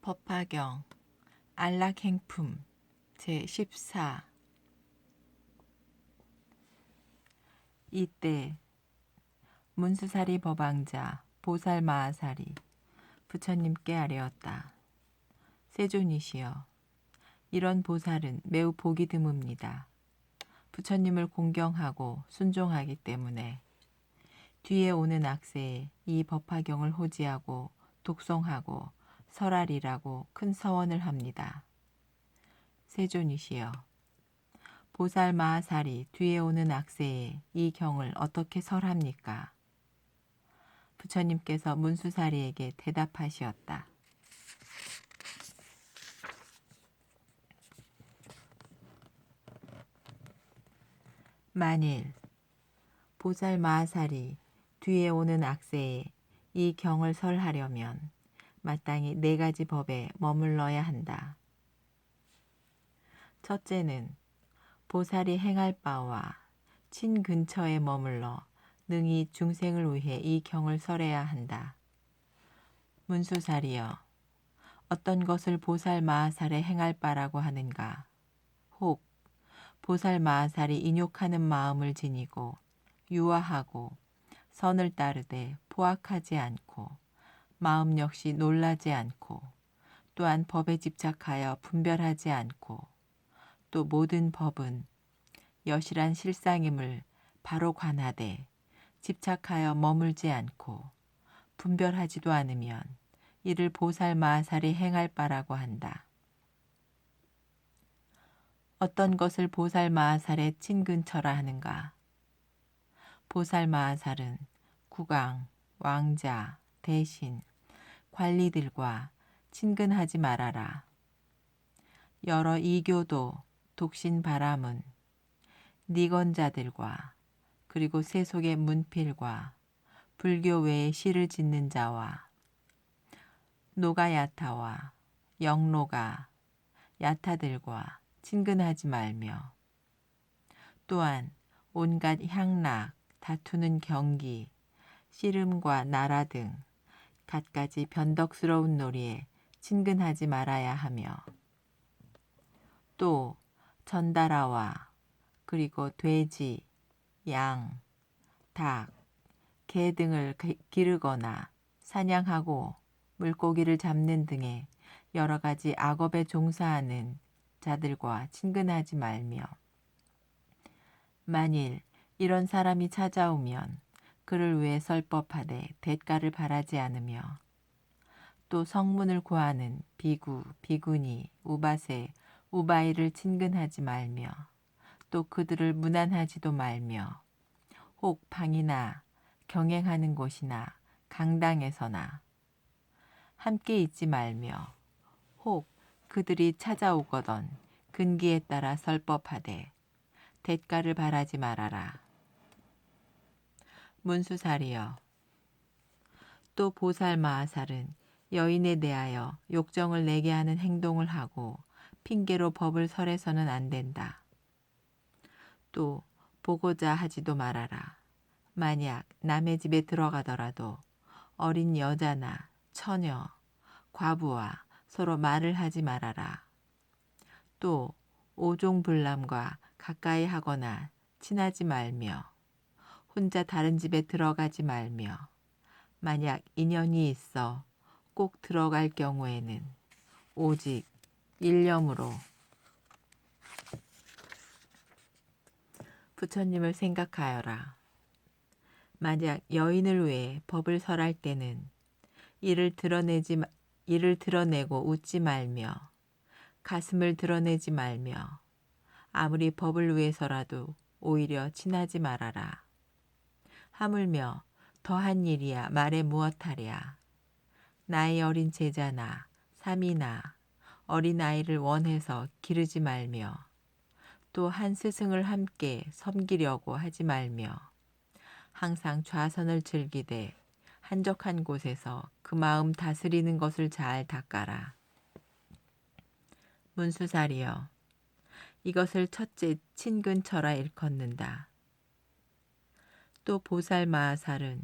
법화경 안락행품 제14. 이때 문수사리 법왕자 보살마하사리 부처님께 아뢰었다. 세존이시여, 이런 보살은 매우 복이 드뭅니다. 부처님을 공경하고 순종하기 때문에 뒤에 오는 악세에 이 법화경을 호지하고 독송하고 설하리라고 큰 서원을 합니다. 세존이시여, 보살마하사리 뒤에 오는 악세에 이 경을 어떻게 설합니까? 부처님께서 문수사리에게 대답하시었다. 만일 보살마하사리 뒤에 오는 악세에 이 경을 설하려면 마땅히 4가지 법에 머물러야 한다. 첫째는 보살이 행할 바와 친 근처에 머물러 능히 중생을 위해 이 경을 설해야 한다. 문수사리여, 어떤 것을 보살마하살에 행할 바라고 하는가? 혹 보살마하살이 인욕하는 마음을 지니고 유아하고 선을 따르되 포악하지 않고 마음 역시 놀라지 않고 또한 법에 집착하여 분별하지 않고 또 모든 법은 여실한 실상임을 바로 관하되 집착하여 머물지 않고 분별하지도 않으면 이를 보살마하살이 행할 바라고 한다. 어떤 것을 보살마하살의 친근처라 하는가? 보살마하살은 국왕, 왕자, 대신, 관리들과 친근하지 말아라. 여러 이교도, 독신 바람은, 니건자들과 그리고 세속의 문필과 불교 외에 시를 짓는 자와 노가야타와 영로가, 야타들과 친근하지 말며 또한 온갖 향락, 다투는 경기, 씨름과 나라 등 갖가지 변덕스러운 놀이에 친근하지 말아야 하며 또 전다라와 그리고 돼지, 양, 닭, 개 등을 기르거나 사냥하고 물고기를 잡는 등의 여러 가지 악업에 종사하는 자들과 친근하지 말며 만일 이런 사람이 찾아오면 그를 위해 설법하되 대가를 바라지 않으며 또 성문을 구하는 비구, 비구니, 우바세, 우바이를 친근하지 말며 또 그들을 문안하지도 말며 혹 방이나 경행하는 곳이나 강당에서나 함께 있지 말며 혹 그들이 찾아오거든 근기에 따라 설법하되 대가를 바라지 말아라. 문수사리여, 또 보살마하살은 여인에 대하여 욕정을 내게 하는 행동을 하고 핑계로 법을 설해서는 안 된다. 또 보고자 하지도 말아라. 만약 남의 집에 들어가더라도 어린 여자나 처녀, 과부와 서로 말을 하지 말아라. 또 오종불람과 가까이 하거나 친하지 말며 혼자 다른 집에 들어가지 말며 만약 인연이 있어 꼭 들어갈 경우에는 오직 일념으로 부처님을 생각하여라. 만약 여인을 위해 법을 설할 때는 이를 드러내고 웃지 말며 가슴을 드러내지 말며 아무리 법을 위해서라도 오히려 친하지 말아라. 하물며 더한 일이야 말에 무엇하랴. 나이 어린 제자나 삼이나 어린아이를 원해서 기르지 말며 또 한 스승을 함께 섬기려고 하지 말며 항상 좌선을 즐기되 한적한 곳에서 그 마음 다스리는 것을 잘 닦아라. 문수사리여, 이것을 첫째 친근처라 일컫는다. 또 보살마하살은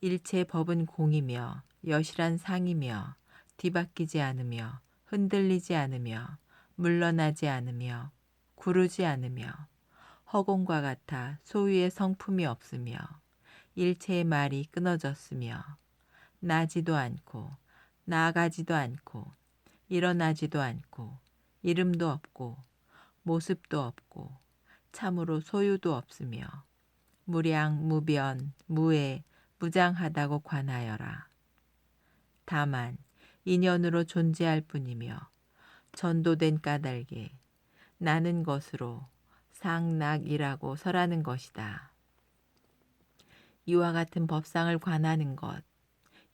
일체 법은 공이며 여실한 상이며 뒤바뀌지 않으며 흔들리지 않으며 물러나지 않으며 구르지 않으며 허공과 같아 소유의 성품이 없으며 일체의 말이 끊어졌으며 나지도 않고 나아가지도 않고 일어나지도 않고 이름도 없고 모습도 없고 참으로 소유도 없으며 무량 무변 무해 무장하다고 관하여라. 다만 인연으로 존재할 뿐이며 전도된 까닭에 나는 것으로 상락이라고 설하는 것이다. 이와 같은 법상을 관하는 것,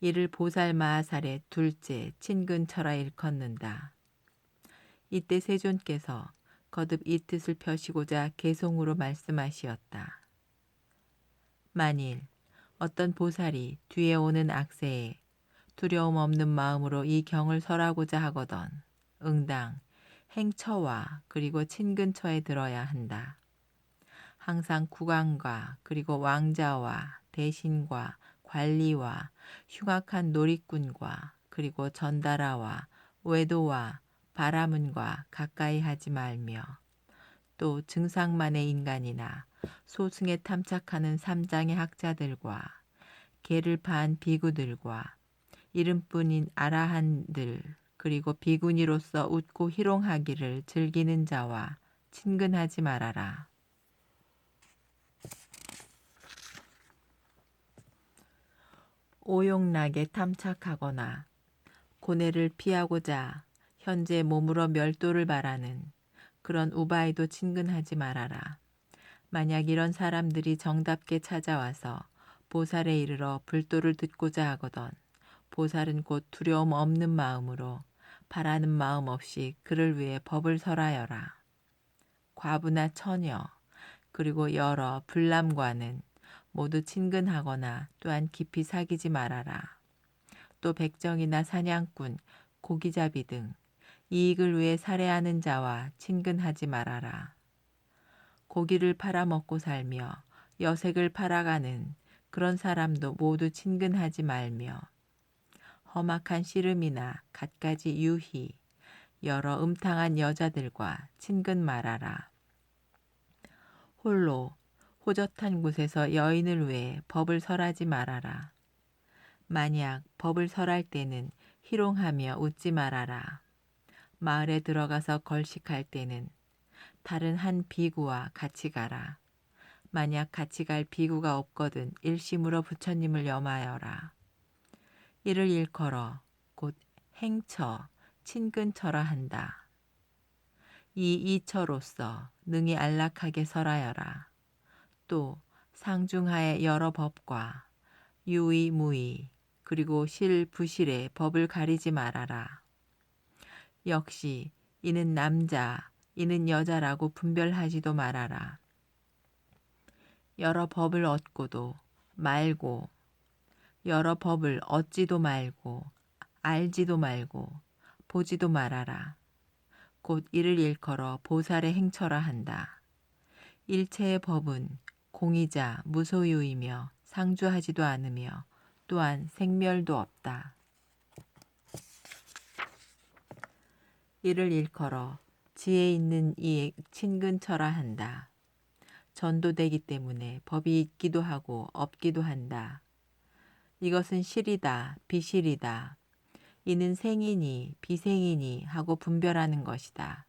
이를 보살마하살의 둘째 친근처라 일컫는다. 이때 세존께서 거듭 이 뜻을 펴시고자 개송으로 말씀하시었다. 만일 어떤 보살이 뒤에 오는 악세에 두려움 없는 마음으로 이 경을 설하고자 하거든 응당 행처와 그리고 친근처에 들어야 한다. 항상 국왕과 그리고 왕자와 대신과 관리와 흉악한 놀이꾼과 그리고 전달아와 외도와 바라문과 가까이 하지 말며 또 증상만의 인간이나 소승에 탐착하는 삼장의 학자들과 개를 파한 비구들과 이름뿐인 아라한들 그리고 비구니로서 웃고 희롱하기를 즐기는 자와 친근하지 말아라. 오용락에 탐착하거나 고뇌를 피하고자 현재 몸으로 멸도를 바라는 그런 우바에도 친근하지 말아라. 만약 이런 사람들이 정답게 찾아와서 보살에 이르러 불도를 듣고자 하거든 보살은 곧 두려움 없는 마음으로 바라는 마음 없이 그를 위해 법을 설하여라. 과부나 처녀 그리고 여러 불남과는 모두 친근하거나 또한 깊이 사귀지 말아라. 또 백정이나 사냥꾼, 고기잡이 등 이익을 위해 살해하는 자와 친근하지 말아라. 고기를 팔아먹고 살며 여색을 팔아가는 그런 사람도 모두 친근하지 말며 험악한 씨름이나 갖가지 유희, 여러 음탕한 여자들과 친근 말아라. 홀로 호젓한 곳에서 여인을 위해 법을 설하지 말아라. 만약 법을 설할 때는 희롱하며 웃지 말아라. 마을에 들어가서 걸식할 때는 다른 한 비구와 같이 가라. 만약 같이 갈 비구가 없거든 일심으로 부처님을 염하여라. 이를 일컬어 곧 행처, 친근처라 한다. 이 이처로서 능히 안락하게 설하여라. 또 상중하의 여러 법과 유의, 무의, 그리고 실, 부실의 법을 가리지 말아라. 역시 이는 남자, 이는 여자라고 분별하지도 말아라. 여러 법을 얻고도 말고 여러 법을 얻지도 말고 알지도 말고 보지도 말아라. 곧 이를 일컬어 보살의 행처라 한다. 일체의 법은 공이자 무소유이며 상주하지도 않으며 또한 생멸도 없다. 이를 일컬어 지혜 있는 이에 친근처라 한다. 전도되기 때문에 법이 있기도 하고 없기도 한다. 이것은 실이다, 비실이다. 이는 생이니 비생이니 하고 분별하는 것이다.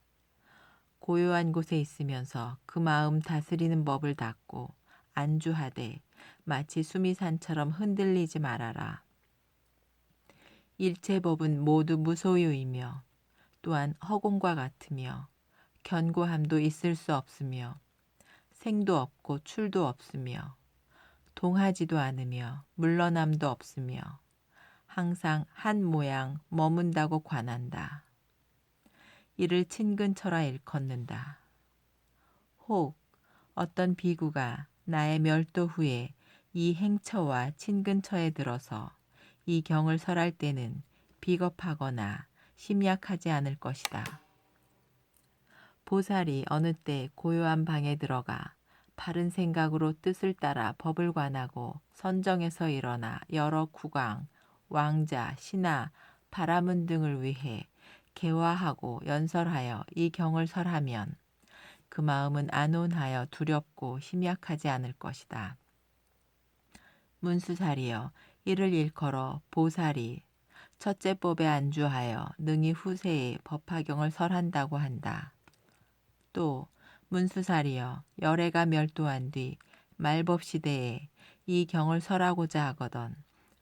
고요한 곳에 있으면서 그 마음 다스리는 법을 닫고 안주하되 마치 수미산처럼 흔들리지 말아라. 일체법은 모두 무소유이며 또한 허공과 같으며 견고함도 있을 수 없으며 생도 없고 출도 없으며 동하지도 않으며 물러남도 없으며 항상 한 모양 머문다고 관한다. 이를 친근처라 일컫는다. 혹 어떤 비구가 나의 멸도 후에 이 행처와 친근처에 들어서 이 경을 설할 때는 비겁하거나 심약하지 않을 것이다. 보살이 어느 때 고요한 방에 들어가 바른 생각으로 뜻을 따라 법을 관하고 선정해서 일어나 여러 국왕, 왕자, 신하, 바라문 등을 위해 개화하고 연설하여 이 경을 설하면 그 마음은 안온하여 두렵고 심약하지 않을 것이다. 문수살이여 이를 일컬어 보살이 첫째 법에 안주하여 능히 후세에 법화경을 설한다고 한다. 또 문수살이여 열애가 멸도한 뒤 말법 시대에 이 경을 설하고자 하거든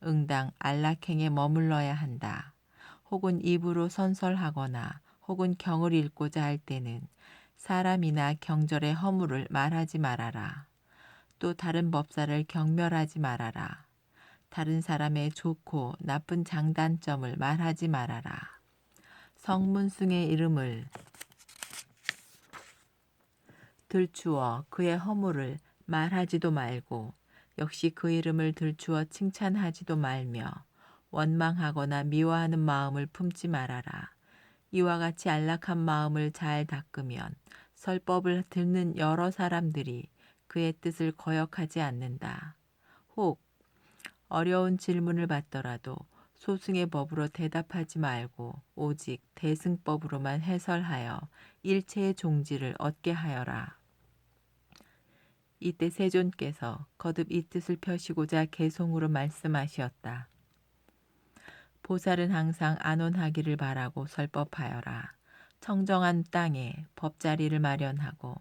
응당 안락행에 머물러야 한다. 혹은 입으로 선설하거나 혹은 경을 읽고자 할 때는 사람이나 경절의 허물을 말하지 말아라. 또 다른 법사를 경멸하지 말아라. 다른 사람의 좋고 나쁜 장단점을 말하지 말아라. 성문승의 이름을 들추어 그의 허물을 말하지도 말고 역시 그 이름을 들추어 칭찬하지도 말며 원망하거나 미워하는 마음을 품지 말아라. 이와 같이 안락한 마음을 잘 닦으면 설법을 듣는 여러 사람들이 그의 뜻을 거역하지 않는다. 혹 어려운 질문을 받더라도 소승의 법으로 대답하지 말고 오직 대승법으로만 해설하여 일체의 종지를 얻게 하여라. 이때 세존께서 거듭 이 뜻을 펴시고자 개송으로 말씀하시었다. 보살은 항상 안온하기를 바라고 설법하여라. 청정한 땅에 법자리를 마련하고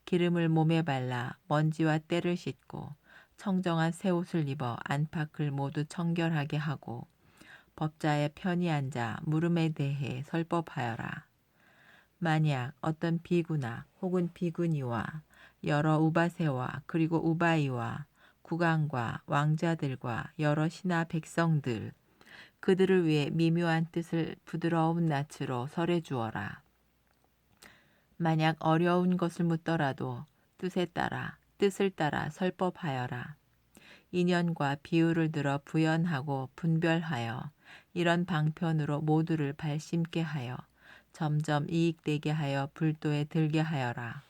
기름을 몸에 발라 먼지와 때를 씻고 청정한 새 옷을 입어 안팎을 모두 청결하게 하고 법자에 편히 앉아 물음에 대해 설법하여라. 만약 어떤 비구나 혹은 비구니와 여러 우바세와 그리고 우바이와 국왕과 왕자들과 여러 신하 백성들 그들을 위해 미묘한 뜻을 부드러운 낯으로 설해 주어라. 만약 어려운 것을 묻더라도 뜻을 따라 설법하여라. 인연과 비유를 들어 부연하고 분별하여 이런 방편으로 모두를 발심케 하여 점점 이익되게 하여 불도에 들게 하여라.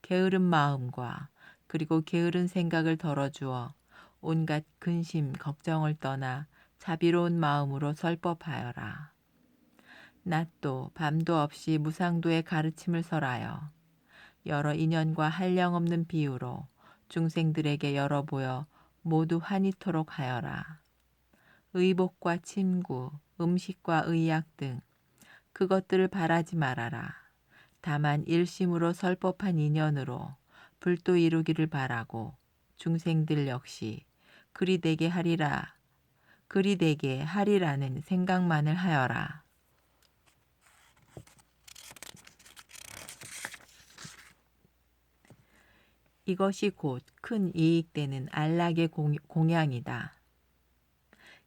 게으른 마음과 그리고 게으른 생각을 덜어주어 온갖 근심, 걱정을 떠나 자비로운 마음으로 설법하여라. 낮도 밤도 없이 무상도의 가르침을 설하여 여러 인연과 한량없는 비유로 중생들에게 열어보여 모두 환희토록 하여라. 의복과 침구, 음식과 의약 등 그것들을 바라지 말아라. 다만 일심으로 설법한 인연으로 불도 이루기를 바라고 중생들 역시 그리 되게 하리라는 생각만을 하여라. 이것이 곧 큰 이익되는 안락의 공양이다.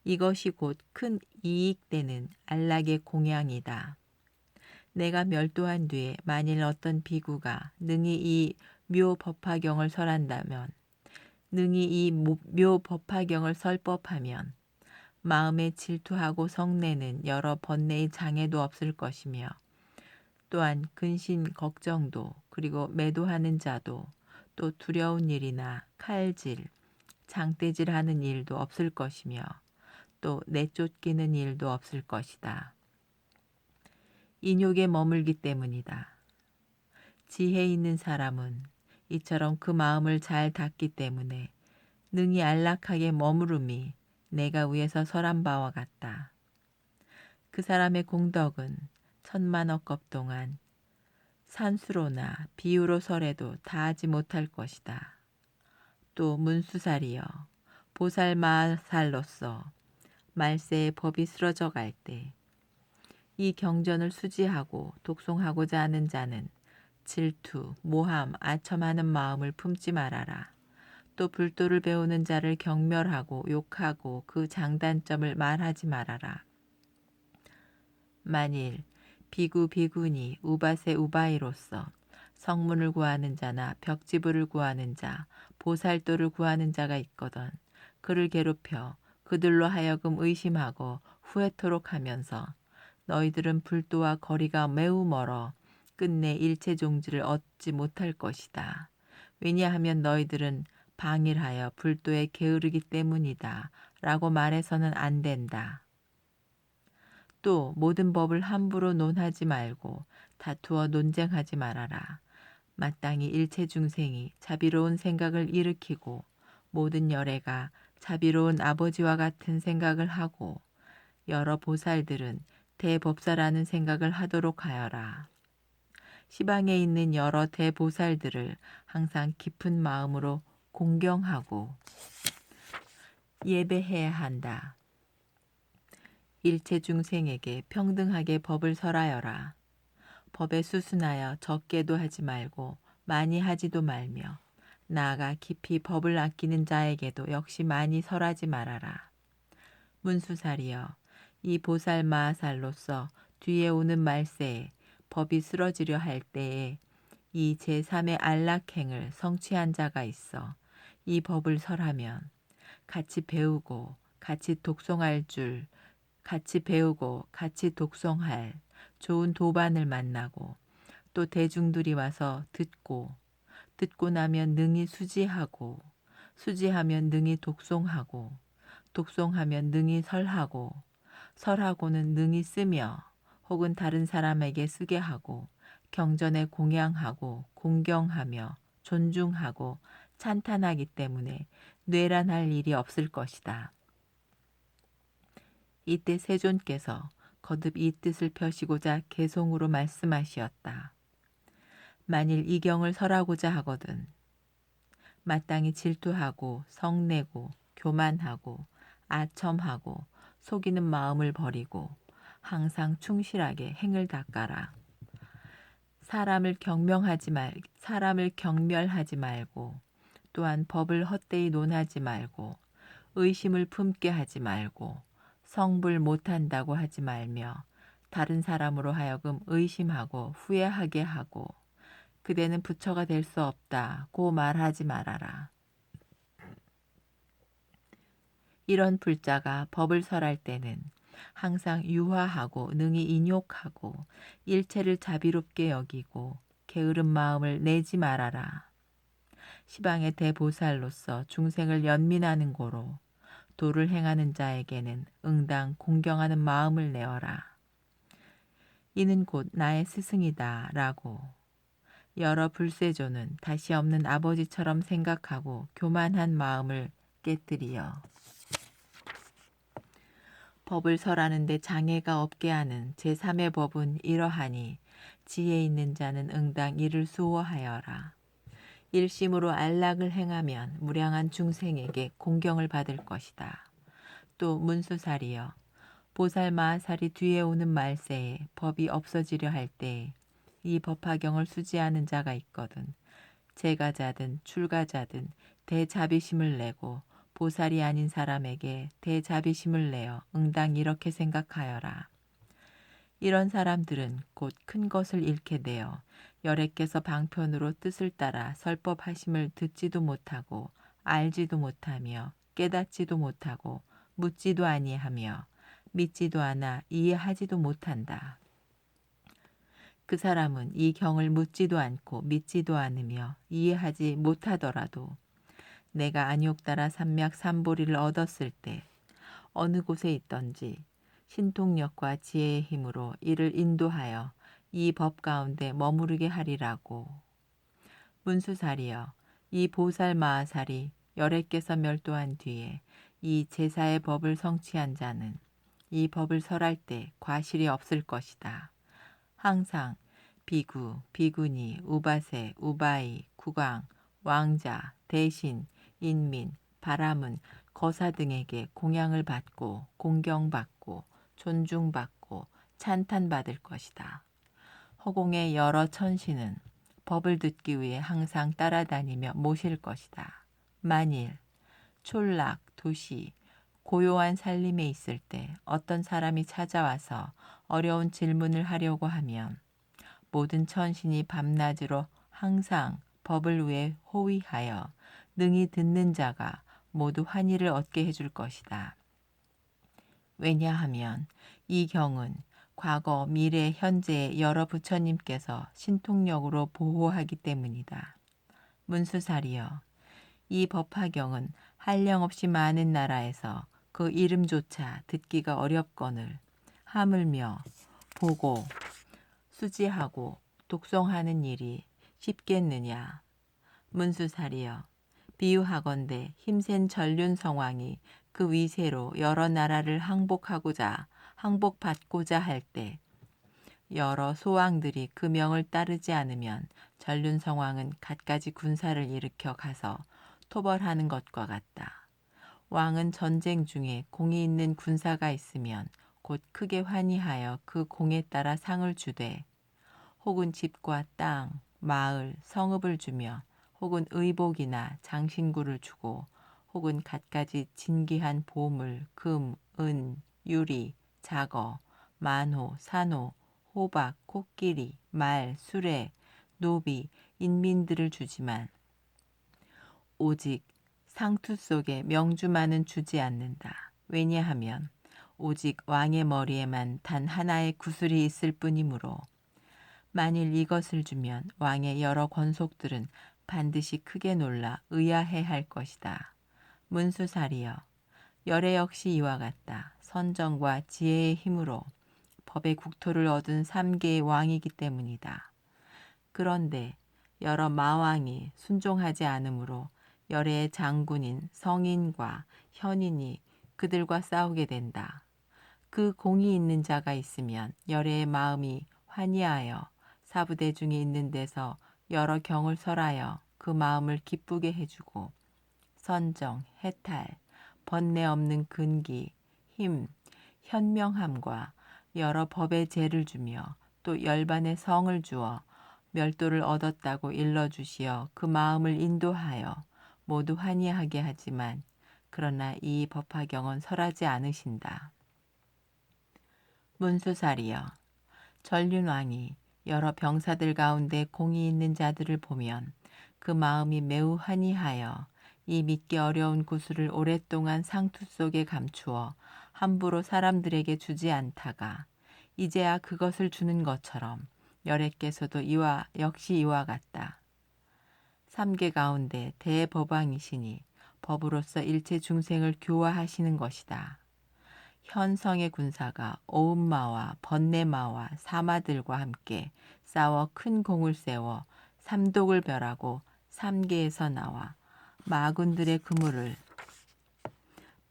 이것이 곧 큰 이익되는 안락의 공양이다. 내가 멸도한 뒤에 만일 어떤 비구가 능히 이 묘법화경을 설한다면 능히 이 묘법화경을 설법하면 마음에 질투하고 성내는 여러 번뇌의 장애도 없을 것이며 또한 근심 걱정도 그리고 매도하는 자도 또 두려운 일이나 칼질, 장대질하는 일도 없을 것이며 또 내쫓기는 일도 없을 것이다. 인욕에 머물기 때문이다. 지혜 있는 사람은 이처럼 그 마음을 잘 닦기 때문에 능히 안락하게 머무름이 내가 위에서 설한 바와 같다. 그 사람의 공덕은 천만억 급 동안 산수로나 비유로 설해도 다하지 못할 것이다. 또 문수살이여 보살마살로서 말세의 법이 쓰러져 갈 때 이 경전을 수지하고 독송하고자 하는 자는 질투, 모함, 아첨하는 마음을 품지 말아라. 또 불도를 배우는 자를 경멸하고 욕하고 그 장단점을 말하지 말아라. 만일 비구 비구니 우바세 우바이로서 성문을 구하는 자나 벽지부를 구하는 자, 보살도를 구하는 자가 있거든 그를 괴롭혀 그들로 하여금 의심하고 후회토록 하면서 너희들은 불도와 거리가 매우 멀어 끝내 일체 종지를 얻지 못할 것이다. 왜냐하면 너희들은 방일하여 불도에 게으르기 때문이다. 라고 말해서는 안 된다. 또 모든 법을 함부로 논하지 말고 다투어 논쟁하지 말아라. 마땅히 일체 중생이 자비로운 생각을 일으키고 모든 열애가 자비로운 아버지와 같은 생각을 하고 여러 보살들은 대법사라는 생각을 하도록 하여라. 시방에 있는 여러 대보살들을 항상 깊은 마음으로 공경하고 예배해야 한다. 일체 중생에게 평등하게 법을 설하여라. 법에 수순하여 적게도 하지 말고 많이 하지도 말며 나아가 깊이 법을 아끼는 자에게도 역시 많이 설하지 말아라. 문수살이여, 이 보살 마하살로서 뒤에 오는 말세에 법이 쓰러지려 할 때에 이 제3의 안락행을 성취한 자가 있어 이 법을 설하면 같이 배우고 같이 독송할 줄, 같이 배우고 같이 독송할 좋은 도반을 만나고 또 대중들이 와서 듣고 나면 능히 수지하고 수지하면 능히 독송하고 독송하면 능히 설하고 설하고는 능히 쓰며 혹은 다른 사람에게 쓰게 하고 경전에 공양하고 공경하며 존중하고 찬탄하기 때문에 뇌란할 일이 없을 것이다. 이때 세존께서 거듭 이 뜻을 펴시고자 개송으로 말씀하시었다. 만일 이 경을 설하고자 하거든 마땅히 질투하고 성내고 교만하고 아첨하고 속이는 마음을 버리고 항상 충실하게 행을 닦아라. 사람을 경멸하지 말고 또한 법을 헛되이 논하지 말고 의심을 품게 하지 말고 성불 못한다고 하지 말며 다른 사람으로 하여금 의심하고 후회하게 하고 그대는 부처가 될 수 없다고 말하지 말아라. 이런 불자가 법을 설할 때는 항상 유화하고 능히 인욕하고 일체를 자비롭게 여기고 게으른 마음을 내지 말아라. 시방의 대보살로서 중생을 연민하는 고로 도를 행하는 자에게는 응당 공경하는 마음을 내어라. 이는 곧 나의 스승이다 라고 여러 불세조는 다시 없는 아버지처럼 생각하고 교만한 마음을 깨뜨리어 법을 설하는데 장애가 없게 하는 제3의 법은 이러하니 지혜 있는 자는 응당 이를 수호하여라. 일심으로 안락을 행하면 무량한 중생에게 공경을 받을 것이다. 또 문수살이여, 보살 마하살이 뒤에 오는 말세에 법이 없어지려 할 때에 이 법화경을 수지하는 자가 있거든 제가자든 출가자든 대자비심을 내고 보살이 아닌 사람에게 대자비심을 내어 응당 이렇게 생각하여라. 이런 사람들은 곧 큰 것을 잃게 되어 열애께서 방편으로 뜻을 따라 설법하심을 듣지도 못하고 알지도 못하며 깨닫지도 못하고 묻지도 아니하며 믿지도 않아 이해하지도 못한다. 그 사람은 이 경을 묻지도 않고 믿지도 않으며 이해하지 못하더라도 내가 안욕따라 삼맥 삼보리를 얻었을 때 어느 곳에 있던지 신통력과 지혜의 힘으로 이를 인도하여 이 법 가운데 머무르게 하리라고. 문수살이여, 이 보살 마하살이 열애께서 멸도한 뒤에 이 제사의 법을 성취한 자는 이 법을 설할 때 과실이 없을 것이다. 항상 비구, 비구니, 우바세, 우바이, 국왕, 왕자, 대신, 인민, 바라문, 거사 등에게 공양을 받고 공경받고 존중받고 찬탄받을 것이다. 허공의 여러 천신은 법을 듣기 위해 항상 따라다니며 모실 것이다. 만일 촌락, 도시, 고요한 살림에 있을 때 어떤 사람이 찾아와서 어려운 질문을 하려고 하면 모든 천신이 밤낮으로 항상 법을 위해 호위하여 능히 듣는 자가 모두 환희를 얻게 해줄 것이다. 왜냐하면 이 경은 과거, 미래, 현재의 여러 부처님께서 신통력으로 보호하기 때문이다. 문수살이여, 이 법화경은 한량없이 많은 나라에서 그 이름조차 듣기가 어렵거늘 하물며 보고 수지하고 독송하는 일이 쉽겠느냐. 문수살이여, 비유하건대 힘센 전륜 성왕이 그 위세로 여러 나라를 항복받고자 할 때 여러 소왕들이 그 명을 따르지 않으면 전륜 성왕은 갖가지 군사를 일으켜 가서 토벌하는 것과 같다. 왕은 전쟁 중에 공이 있는 군사가 있으면 곧 크게 환희하여 그 공에 따라 상을 주되 혹은 집과 땅, 마을, 성읍을 주며 혹은 의복이나 장신구를 주고 혹은 갖가지 진귀한 보물, 금, 은, 유리, 자거, 만호, 산호, 호박, 코끼리, 말, 수레, 노비, 인민들을 주지만 오직 상투 속에 명주만은 주지 않는다. 왜냐하면 오직 왕의 머리에만 단 하나의 구슬이 있을 뿐이므로 만일 이것을 주면 왕의 여러 권속들은 반드시 크게 놀라 의아해할 것이다. 문수살이여, 열애 역시 이와 같다. 선정과 지혜의 힘으로 법의 국토를 얻은 3개의 왕이기 때문이다. 그런데 여러 마왕이 순종하지 않으므로 열애의 장군인 성인과 현인이 그들과 싸우게 된다. 그 공이 있는 자가 있으면 열애의 마음이 환희하여 사부대 중에 있는 데서 여러 경을 설하여 그 마음을 기쁘게 해주고 선정, 해탈, 번뇌 없는 근기, 힘, 현명함과 여러 법의 재를 주며 또 열반의 성을 주어 멸도를 얻었다고 일러주시어 그 마음을 인도하여 모두 환희하게 하지만 그러나 이 법화경은 설하지 않으신다. 문수살이여, 전륜왕이 여러 병사들 가운데 공이 있는 자들을 보면 그 마음이 매우 환희하여 이 믿기 어려운 구슬을 오랫동안 상투 속에 감추어 함부로 사람들에게 주지 않다가 이제야 그것을 주는 것처럼 열애께서도 역시 이와 같다. 3계 가운데 대법왕이시니 법으로서 일체 중생을 교화하시는 것이다. 현성의 군사가 오음마와 번뇌마와 사마들과 함께 싸워 큰 공을 세워 삼독을 멸하고 3계에서 나와 마군들의 그물을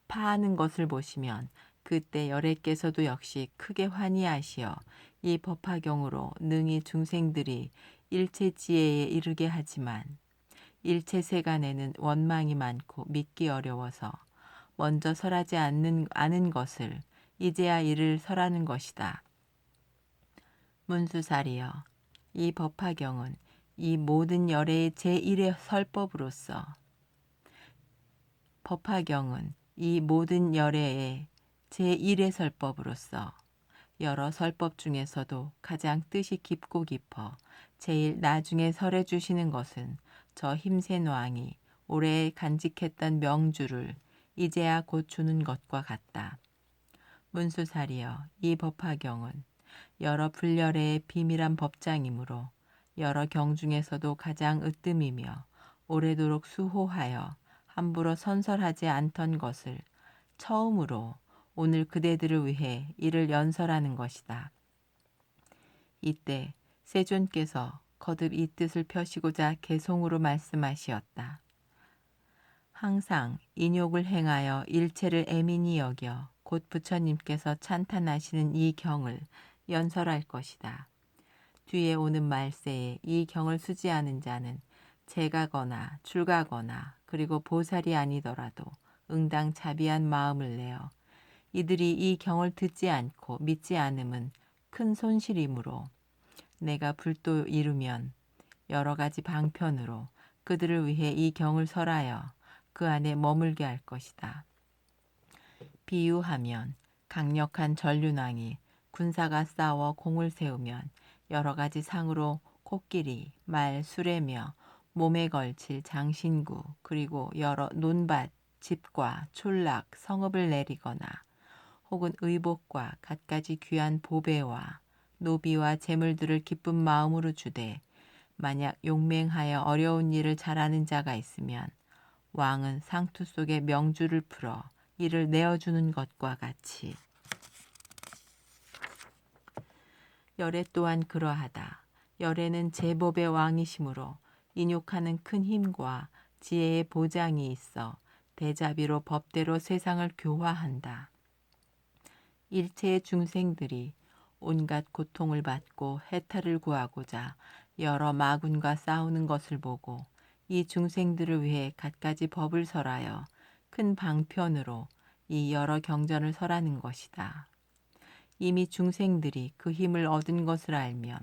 파하는 것을 보시면 그때 열애께서도 역시 크게 환희하시어 이 법화경으로 능히 중생들이 일체 지혜에 이르게 하지만 일체 세간에는 원망이 많고 믿기 어려워서 먼저 설하지 않은 것을 이제야 이를 설하는 것이다. 문수살이여, 이 법화경은 이 모든 열애의 제1의 설법으로서 법화경은 이 모든 열애의 제1의 설법으로서 여러 설법 중에서도 가장 뜻이 깊고 깊어 제일 나중에 설해 주시는 것은 저 힘센 왕이 오래 간직했던 명주를 이제야 곧 주는 것과 같다. 문수살이여, 이 법화경은 여러 불열의 비밀한 법장이므로 여러 경 중에서도 가장 으뜸이며 오래도록 수호하여 함부로 선설하지 않던 것을 처음으로 오늘 그대들을 위해 이를 연설하는 것이다. 이때 세존께서 거듭 이 뜻을 펴시고자 개송으로 말씀하시었다. 항상 인욕을 행하여 일체를 애민히 여겨 곧 부처님께서 찬탄하시는 이 경을 연설할 것이다. 뒤에 오는 말세에 이 경을 수지하는 자는 재가거나 출가거나 그리고 보살이 아니더라도 응당 자비한 마음을 내어 이들이 이 경을 듣지 않고 믿지 않음은 큰 손실이므로 내가 불도 이루면 여러 가지 방편으로 그들을 위해 이 경을 설하여 그 안에 머물게 할 것이다. 비유하면 강력한 전륜왕이 군사가 싸워 공을 세우면 여러 가지 상으로 코끼리, 말, 수레며 몸에 걸칠 장신구 그리고 여러 논밭, 집과 촌락, 성읍을 내리거나 혹은 의복과 갖가지 귀한 보배와 노비와 재물들을 기쁜 마음으로 주되 만약 용맹하여 어려운 일을 잘하는 자가 있으면 왕은 상투 속에 명주를 풀어 이를 내어주는 것과 같이 열애 또한 그러하다. 열애는 제법의 왕이시므로 인욕하는 큰 힘과 지혜의 보장이 있어 대자비로 법대로 세상을 교화한다. 일체의 중생들이 온갖 고통을 받고 해탈을 구하고자 여러 마군과 싸우는 것을 보고 이 중생들을 위해 갖가지 법을 설하여 큰 방편으로 이 여러 경전을 설하는 것이다. 이미 중생들이 그 힘을 얻은 것을 알면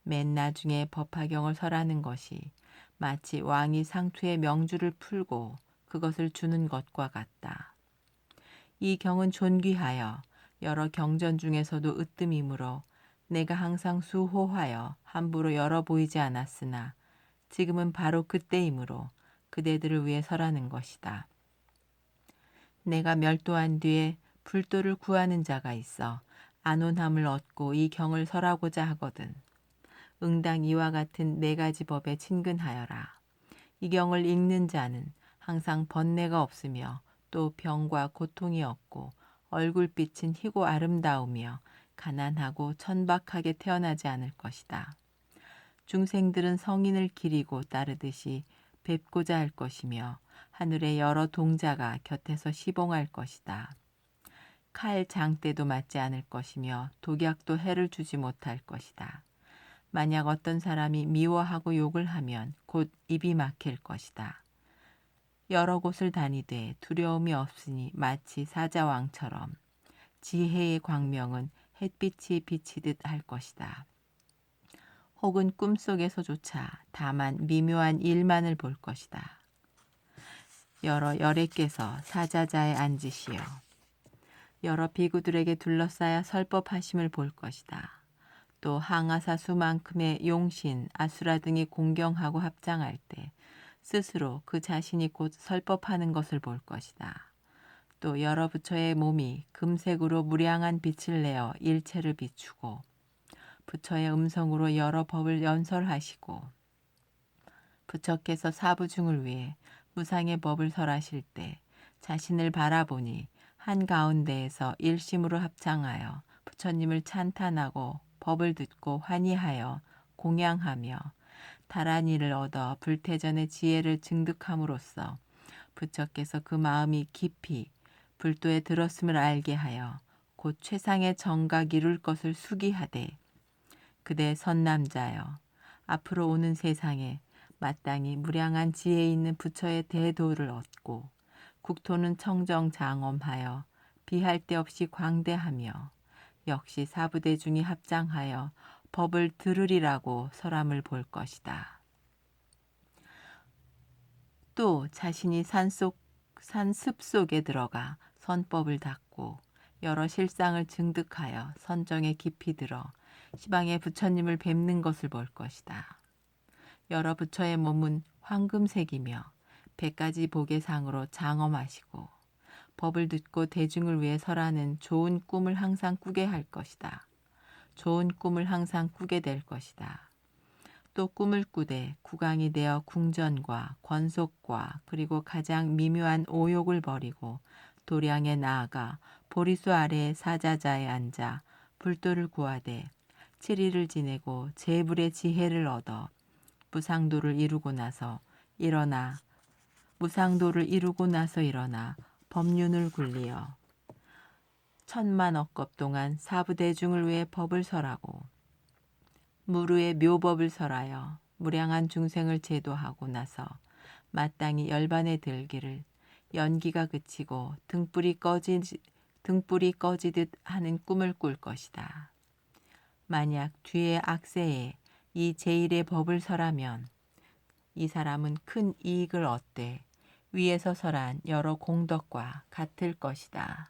맨 나중에 법화경을 설하는 것이 마치 왕이 상투의 명주를 풀고 그것을 주는 것과 같다. 이 경은 존귀하여 여러 경전 중에서도 으뜸이므로 내가 항상 수호하여 함부로 열어 보이지 않았으나 지금은 바로 그때이므로 그대들을 위해 설하는 것이다. 내가 멸도한 뒤에 불도를 구하는 자가 있어 안온함을 얻고 이 경을 설하고자 하거든. 응당 이와 같은 네 가지 법에 친근하여라. 이 경을 읽는 자는 항상 번뇌가 없으며 또 병과 고통이 없고 얼굴빛은 희고 아름다우며 가난하고 천박하게 태어나지 않을 것이다. 중생들은 성인을 기리고 따르듯이 뵙고자 할 것이며 하늘의 여러 동자가 곁에서 시봉할 것이다. 칼 장대도 맞지 않을 것이며 독약도 해를 주지 못할 것이다. 만약 어떤 사람이 미워하고 욕을 하면 곧 입이 막힐 것이다. 여러 곳을 다니되 두려움이 없으니 마치 사자왕처럼 지혜의 광명은 햇빛이 비치듯 할 것이다. 혹은 꿈속에서조차 다만 미묘한 일만을 볼 것이다. 여러 열애께서 사자자에 앉으시어 여러 비구들에게 둘러싸여 설법하심을 볼 것이다. 또 항아사 수만큼의 용신, 아수라 등이 공경하고 합장할 때 스스로 그 자신이 곧 설법하는 것을 볼 것이다. 또 여러 부처의 몸이 금색으로 무량한 빛을 내어 일체를 비추고 부처의 음성으로 여러 법을 연설하시고 부처께서 사부중을 위해 무상의 법을 설하실 때 자신을 바라보니 한가운데에서 일심으로 합창하여 부처님을 찬탄하고 법을 듣고 환희하여 공양하며 다란이를 얻어 불태전의 지혜를 증득함으로써 부처께서 그 마음이 깊이 불도에 들었음을 알게 하여 곧 최상의 정각 이룰 것을 수기하되 그대 선남자여 앞으로 오는 세상에 마땅히 무량한 지혜 있는 부처의 대도를 얻고 국토는 청정장엄하여 비할 데 없이 광대하며 역시 사부대중이 합장하여 법을 들으리라고 설함을 볼 것이다. 또 자신이 산습 속에 들어가 선법을 닦고 여러 실상을 증득하여 선정에 깊이 들어 시방의 부처님을 뵙는 것을 볼 것이다. 여러 부처의 몸은 황금색이며 100가지 복의 상으로 장엄하시고 법을 듣고 대중을 위해 설하는 좋은 꿈을 항상 꾸게 할 것이다. 좋은 꿈을 항상 꾸게 될 것이다. 또 꿈을 꾸되 국왕이 되어 궁전과 권속과 그리고 가장 미묘한 오욕을 버리고 도량에 나아가 보리수 아래의 사자자에 앉아 불도를 구하되 7일을 지내고 제불의 지혜를 얻어 무상도를 이루고 나서 일어나 법륜을 굴리어 천만 억겁 동안 사부대중을 위해 법을 설하고 무르의 묘법을 설하여 무량한 중생을 제도하고 나서 마땅히 열반에 들기를 연기가 그치고 등불이 꺼지듯 하는 꿈을 꿀 것이다. 만약 뒤에 악세에 이 제1의 법을 설하면 이 사람은 큰 이익을 얻되 위에서 설한 여러 공덕과 같을 것이다.